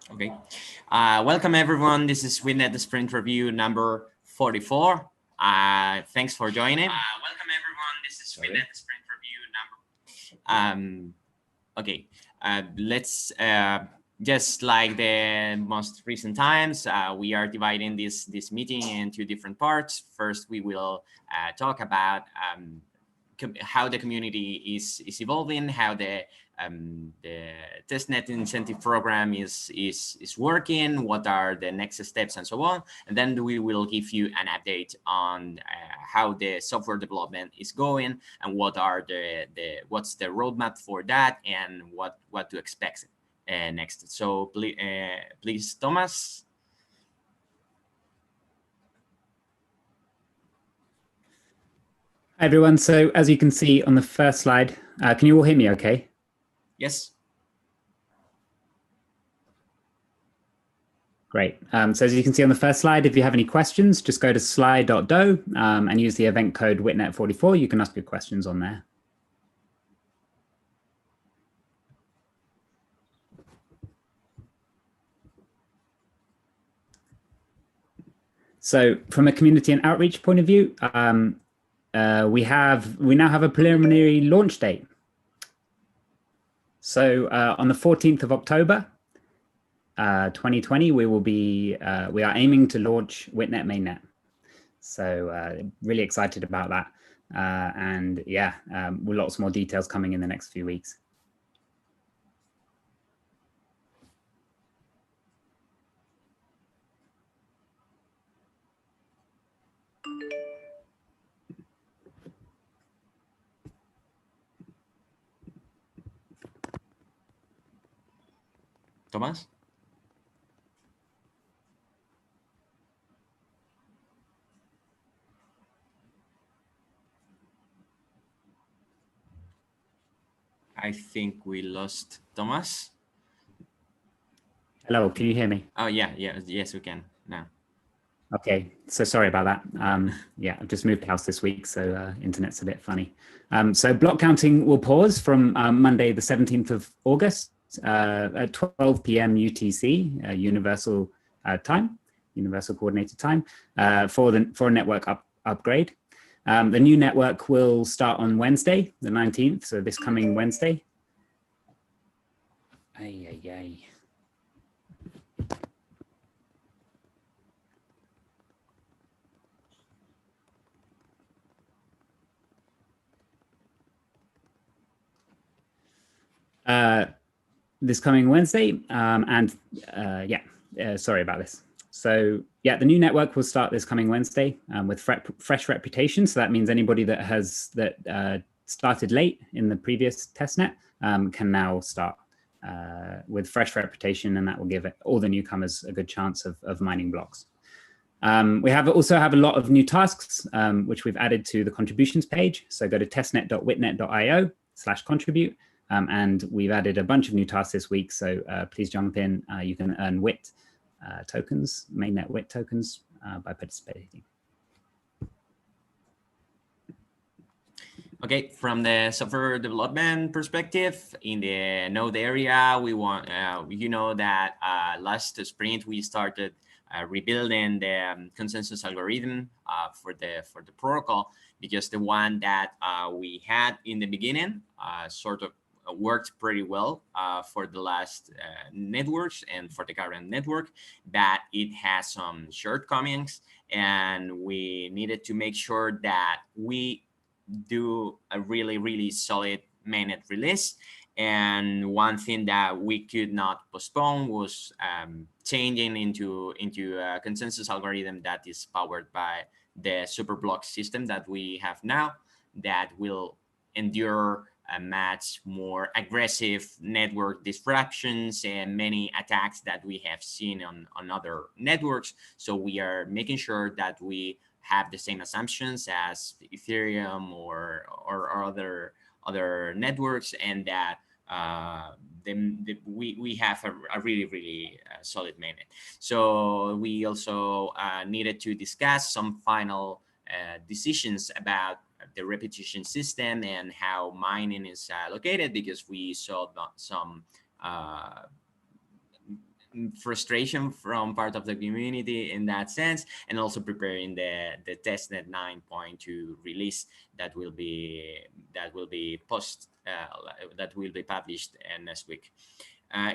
Okay. Welcome everyone. This is Witnet the Sprint Review number 44. Thanks for joining. Welcome everyone. This is Witnet the Sprint Review number. Okay. Let's just like the most recent times, we are dividing this meeting into different parts. First, we will talk about how the community is evolving, how the testnet incentive program is working, what are the next steps, and so on. And then we will give you an update on how the software development is going and what are what's the roadmap for that and what to expect next. So please, Thomas. Hi, everyone. So as you can see on the first slide, can you all hear me okay? Yes. Great. So as you can see on the first slide, if you have any questions, just go to slide.do and use the event code Witnet44. You can ask your questions on there. So from a community and outreach point of view, we now have a preliminary launch date. So on the 14th of October, 2020, we are aiming to launch Witnet mainnet. So really excited about that. And yeah, with lots more details coming in the next few weeks. Thomas? I think we lost Thomas. Hello, can you hear me? Oh, yeah, yes, we can now. Okay, so sorry about that. Yeah, I've just moved house this week, so internet's a bit funny. So block counting will pause from Monday, the 17th of August at 12 p.m. UTC, Universal Time, Universal Coordinated Time, for a network upgrade. The new network will start on Wednesday, the 19th, so this coming Wednesday. This coming Wednesday, sorry about this. So yeah, the new network will start this coming Wednesday with fresh reputation. So that means anybody that started late in the previous testnet can now start with fresh reputation, and that will give all the newcomers a good chance of mining blocks. We also have a lot of new tasks, which we've added to the contributions page. So go to testnet.witnet.io/contribute. And we've added a bunch of new tasks this week, so please jump in. You can earn WIT tokens, mainnet WIT tokens, by participating. Okay, from the software development perspective, in the node area, we want you know that last sprint we started rebuilding the consensus algorithm for the protocol, because the one that we had in the beginning sort of worked pretty well for the last networks and for the current network, but it has some shortcomings, and we needed to make sure that we do a really solid mainnet release. And one thing that we could not postpone was changing into a consensus algorithm that is powered by the superblock system that we have now, that will endure a much more aggressive network disruptions and many attacks that we have seen on other networks. So we are making sure that we have the same assumptions as Ethereum or other networks, and that we have a really solid mainnet. So we also needed to discuss some final decisions about the repetition system and how mining is located, because we saw some frustration from part of the community in that sense, and also preparing the testnet 9.2 release that will be published next week.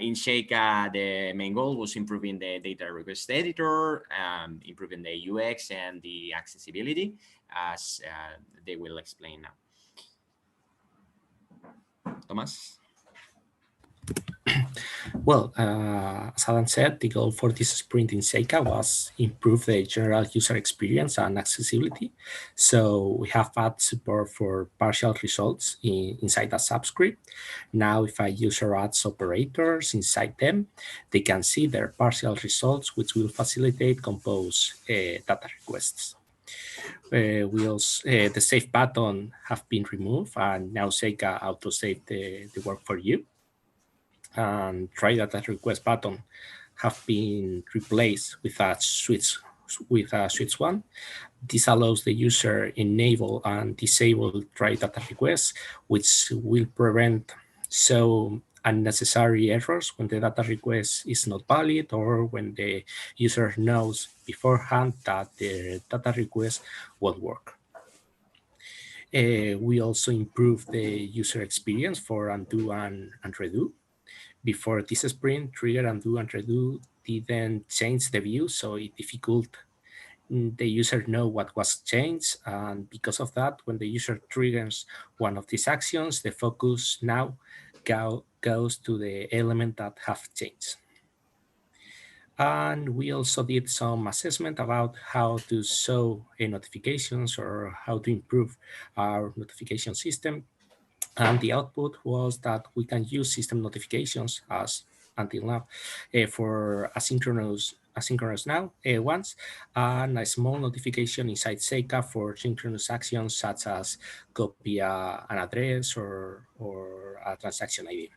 In Sheikah, the main goal was improving the data request editor, improving the UX and the accessibility, as they will explain now. Thomas? Well, as Adam said, the goal for this sprint in Seika was improve the general user experience and accessibility. So we have added support for partial results inside a subscript. Now, if a user adds operators inside them, they can see their partial results, which will facilitate compose data requests. The save button have been removed, and now Seika auto-save the work for you. And try data request button have been replaced with a switch one. This allows the user enable and disable try data requests, which will prevent so unnecessary errors when the data request is not valid or when the user knows beforehand that the data request won't work. We also improve the user experience for undo and redo. Before this sprint, trigger, undo, and redo didn't change the view, so it difficult the user know what was changed. And because of that, when the user triggers one of these actions, the focus now goes to the element that have changed. And we also did some assessment about how to show notifications or how to improve our notification system. And the output was that we can use system notifications as until now for asynchronous now ones, and a small notification inside Seika for synchronous actions such as copy an address or a transaction ID.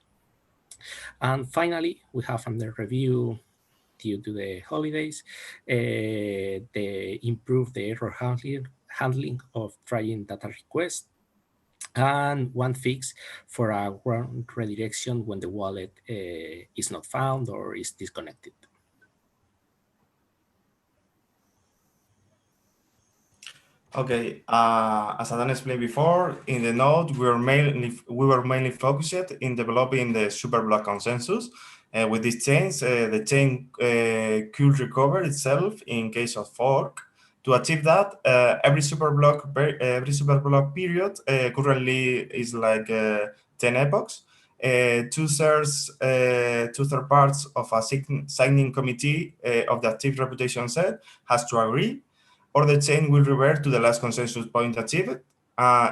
And finally, we have under review due to the holidays, they improve the error handling of trying data requests, and one fix for a wrong redirection when the wallet is not found or is disconnected. Okay, as Adam explained before, in the node we were mainly focused in developing the superblock consensus. With this change, the chain could recover itself in case of fork. To achieve that, every superblock period currently is like 10 epochs. Two-third parts of a signing committee of the active reputation set has to agree, or the chain will revert to the last consensus point achieved.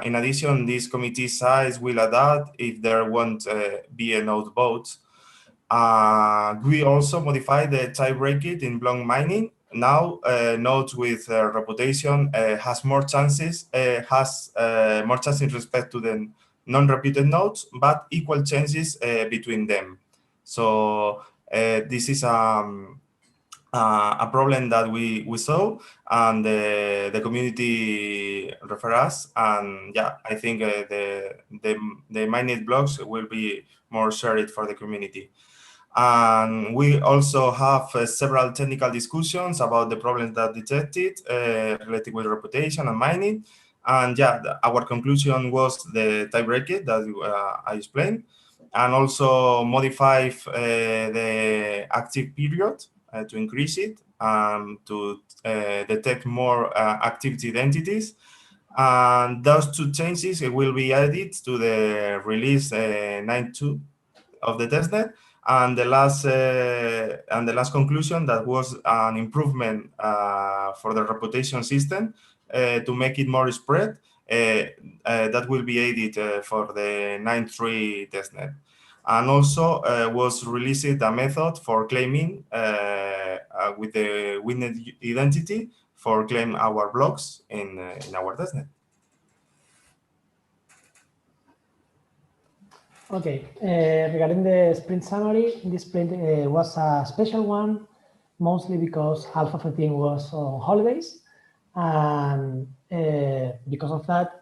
In addition, this committee size will adapt if there won't be a node vote. We also modify the tie-breaking in block mining. Now, nodes with reputation has more chances in respect to the non-reputed nodes, but equal chances between them. So this is a problem that we saw, and the community refer us, and yeah, I think the mined blocks will be more shared for the community. And we also have several technical discussions about the problems that detected related with reputation and mining. And yeah, our conclusion was the tie-breaking that I explained, and also modify the active period to increase it, to detect more activity identities. And those two changes will be added to the release 9.2 of the testnet. And the last conclusion, that was an improvement for the reputation system to make it more spread. That will be added for the 9.3 testnet. And also was released a method for claiming with the Witnet identity for claim our blocks in our testnet. Okay, regarding the sprint summary, this sprint was a special one, mostly because half of the team was on holidays. And because of that,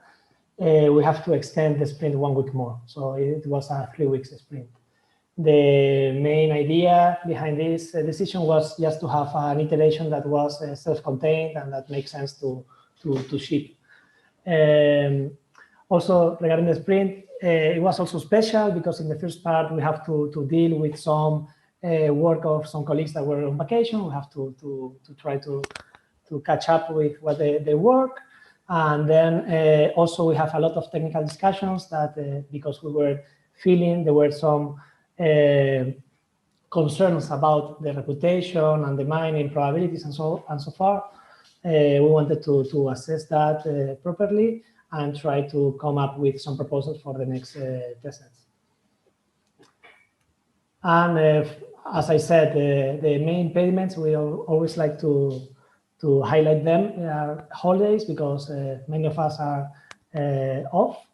we have to extend the sprint 1 week more. So it was a 3 weeks sprint. The main idea behind this decision was just to have an iteration that was self-contained and that makes sense to ship. Also, regarding the sprint, it was also special because in the first part we have to deal with some work of some colleagues that were on vacation. We have to try to catch up with what they work. And then also we have a lot of technical discussions that because we were feeling there were some concerns about the reputation and the mining probabilities and so far. We wanted to assess that properly and try to come up with some proposals for the next testnets. And as I said, the main impediments, we always like to highlight them. Holidays because many of us are off,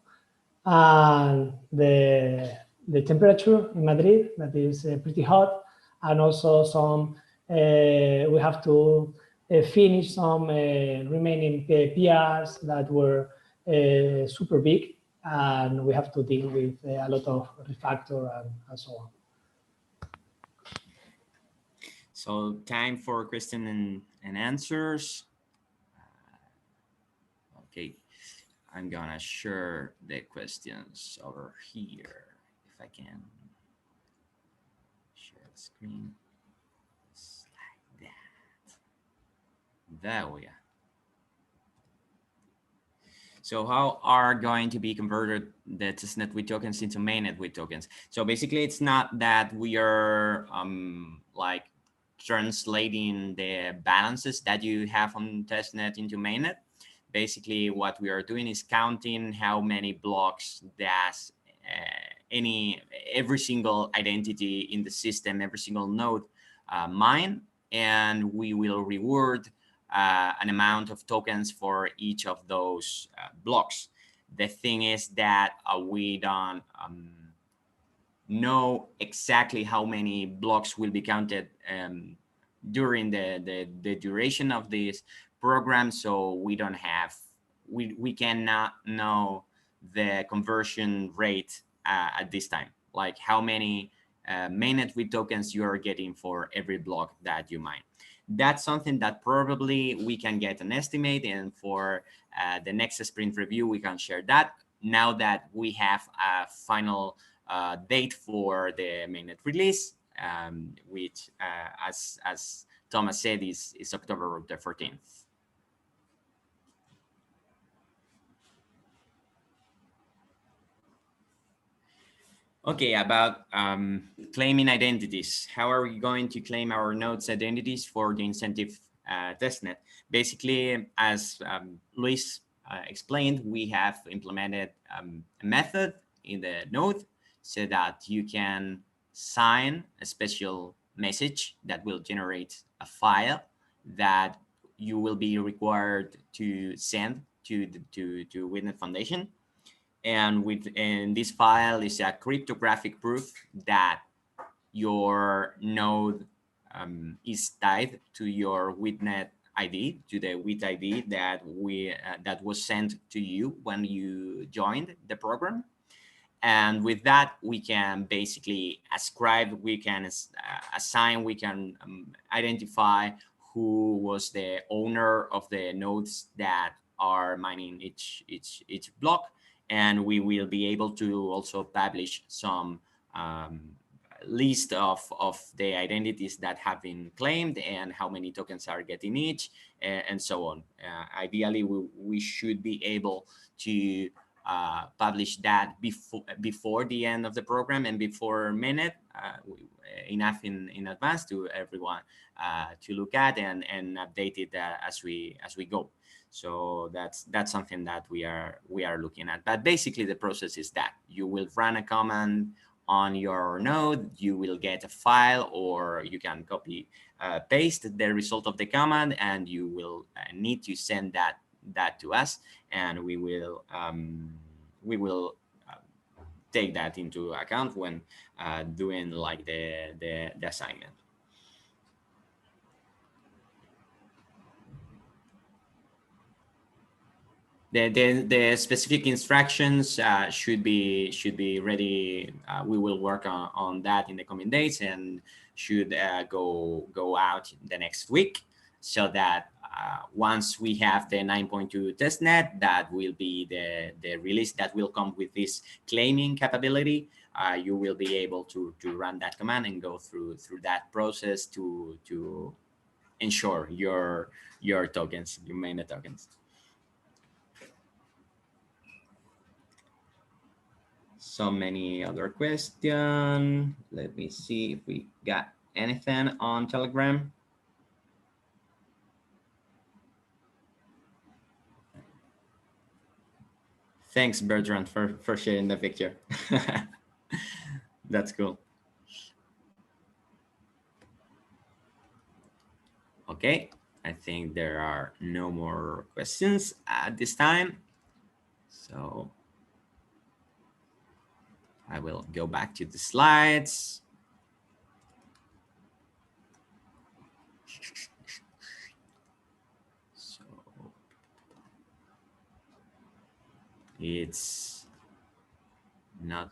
and the temperature in Madrid that is pretty hot, and also some we have to finish some remaining PRs that were super big, and we have to deal with a lot of refactor and so on. So time for question and answers. Okay, I'm gonna share the questions over here if I can share the screen. Just like that. There we are. So how are going to be converted the testnet with tokens into mainnet with tokens? So basically, it's not that we are like translating the balances that you have on testnet into mainnet. Basically, what we are doing is counting how many blocks does every single identity in the system, every single node mine, and we will reward an amount of tokens for each of those blocks. The thing is that we don't know exactly how many blocks will be counted during the duration of this program, so we don't have, we cannot know the conversion rate at this time, like how many mainnet with tokens you are getting for every block that you mine. That's something that probably we can get an estimate, and for the next sprint review, we can share that now that we have a final date for the mainnet release, which, as Thomas said, is October the 14th. Okay, about claiming identities. How are we going to claim our nodes' identities for the incentive testnet? Basically, as Luis explained, we have implemented a method in the node so that you can sign a special message that will generate a file that you will be required to send to Witnet Foundation. And within this file is a cryptographic proof that your node is tied to your Witnet ID, to the WIT ID that that was sent to you when you joined the program. And with that, we can basically ascribe, we can assign, we can identify who was the owner of the nodes that are mining each block. And we will be able to also publish some list of the identities that have been claimed and how many tokens are getting each, and so on. Ideally, we should be able to publish that before the end of the program and before mainnet, enough in advance to everyone to look at and update it as we go. So that's something that we are looking at. But basically, the process is that you will run a command on your node, you will get a file, or you can copy paste the result of the command, and you will need to send that to us, and we will take that into account when doing like the assignment. The specific instructions should be ready. We will work on that in the coming days, and should go out the next week, so that once we have the 9.2 testnet, that will be the release that will come with this claiming capability. You will be able to run that command and go through that process to ensure your tokens, your mainnet tokens. So many other questions. Let me see if we got anything on Telegram. Thanks, Bertrand, for sharing the picture. That's cool. Okay, I think there are no more questions at this time. So I will go back to the slides. So it's not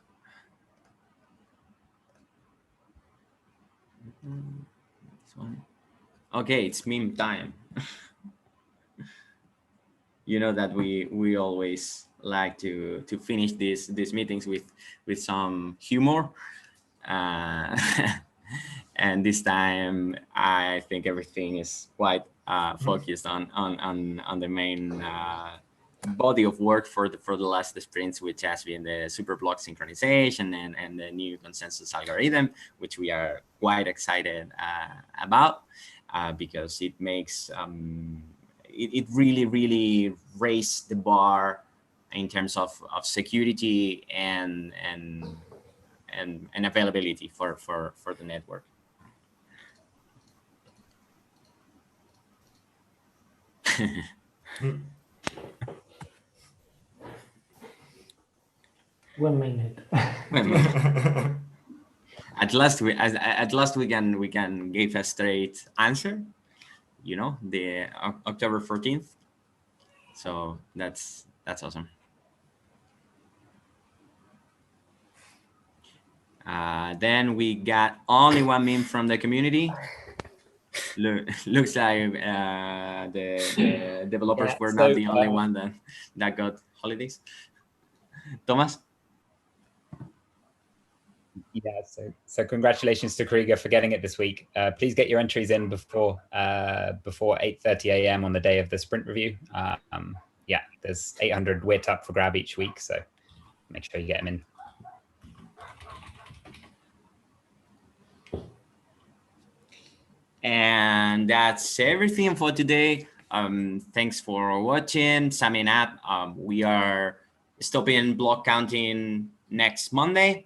this one. Okay, it's meme time. You know that we always like to finish these meetings with some humor, and this time I think everything is quite focused on the main body of work for the last sprints, which has been the superblock synchronization and the new consensus algorithm, which we are quite excited about, because it makes it really raised the bar in terms of security and availability for the network. One minute. At last we can give a straight answer. You know, the October 14th. So that's awesome. Then we got only one meme from the community. Looks like the developers were not the only one that got holidays. Thomas? Yeah, so congratulations to Krieger for getting it this week. Please get your entries in before 8:30 a.m. on the day of the sprint review. Yeah, there's 800 WIT up for grab each week, so make sure you get them in. And that's everything for today. Thanks for watching. Summing up, we are stopping block counting next Monday.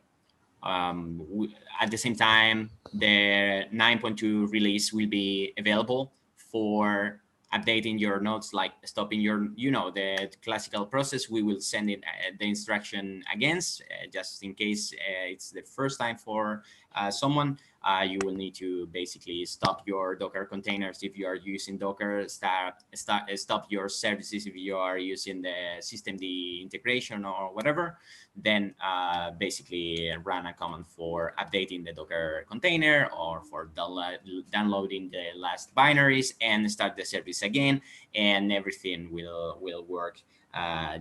At the same time, the 9.2 release will be available for updating your nodes, like stopping your, the classical process. We will send it the instruction against, just in case it's the first time for someone. You will need to basically stop your Docker containers if you are using Docker, stop your services if you are using the systemd integration or whatever. Then basically run a command for updating the Docker container or for downloading the last binaries and start the service again, and everything will work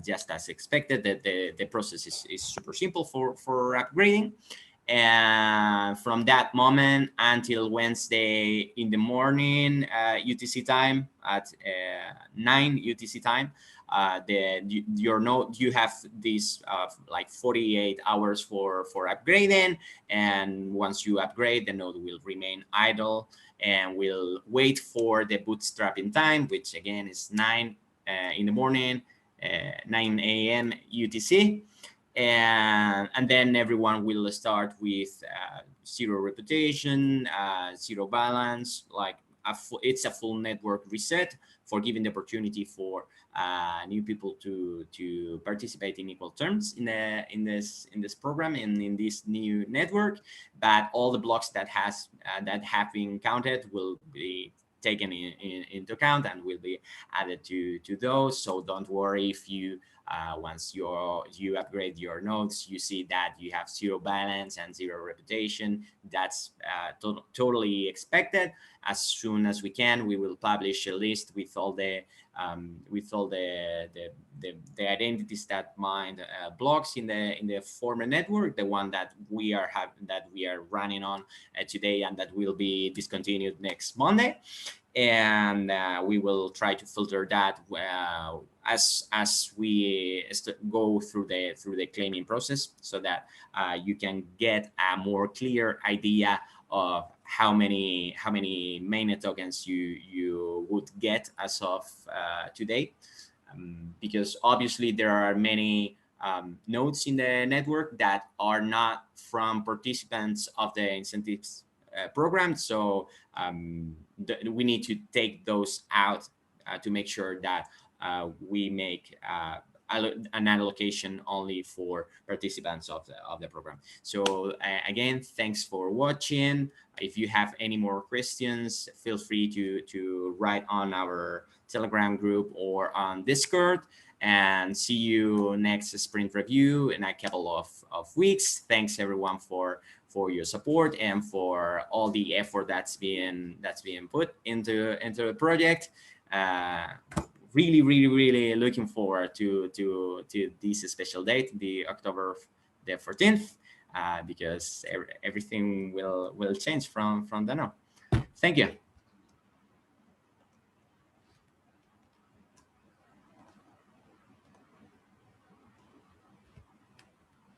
just as expected. The process is super simple for upgrading. And from that moment until Wednesday in the morning UTC time at 9 UTC time, your node, you have these like 48 hours for upgrading, and once you upgrade, the node will remain idle and will wait for the bootstrapping time, which again is 9 in the morning, 9 a.m. UTC. And then everyone will start with zero reputation, zero balance, like it's a full network reset for giving the opportunity for new people to participate in equal terms in this program and in this new network. But all the blocks that have been counted will be taken into account and will be added to those. So don't worry if you once you upgrade your nodes, you see that you have 0 balance and 0 reputation. That's totally expected. As soon as we can, we will publish a list with all the identities that mined blocks in the former network, the one that we are running on today, and that will be discontinued next Monday. And we will try to filter that as we go through the claiming process, so that you can get a more clear idea of how many mainnet tokens you would get as of today, because obviously there are many nodes in the network that are not from participants of the incentives program. So we need to take those out to make sure that we make an allocation only for participants of the program. So again, thanks for watching. If you have any more questions, feel free to write on our Telegram group or on Discord, and see you next sprint review in a couple of weeks. Thanks everyone for your support and for all the effort that's being put into the project. Really looking forward to this special date, the October the 14th, because everything will change from then on. Thank you.